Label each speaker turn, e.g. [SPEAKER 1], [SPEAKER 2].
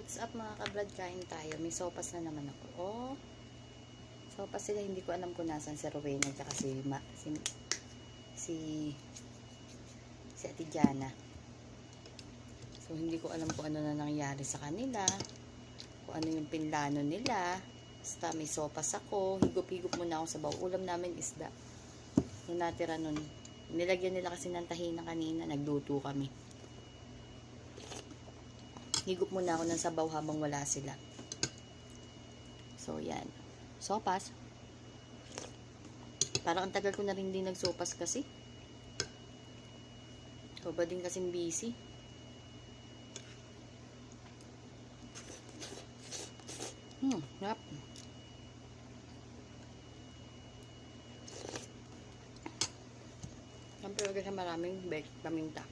[SPEAKER 1] What's up mga kabrad, kain tayo. May sopas na naman ako. Oh, sopas sila. Hindi ko alam kung nasan si Rowena at si Ate Jana. So hindi ko alam kung ano na nangyari sa kanila, kung ano yung pinlano nila. Basta may sopas ako. Higop-higop muna ako sa baw. Ulam namin isda. Yung natira nun, nilagyan nila kasi ng tahina kanina. Nagluto kami. Higop muna ako ng sabaw habang wala sila. So, yan. Sopas. Parang ang tagal ko na rin din nagsopas kasi. Ikaw ba din kasing busy? Yap. Siyempre, kasi maraming paminta.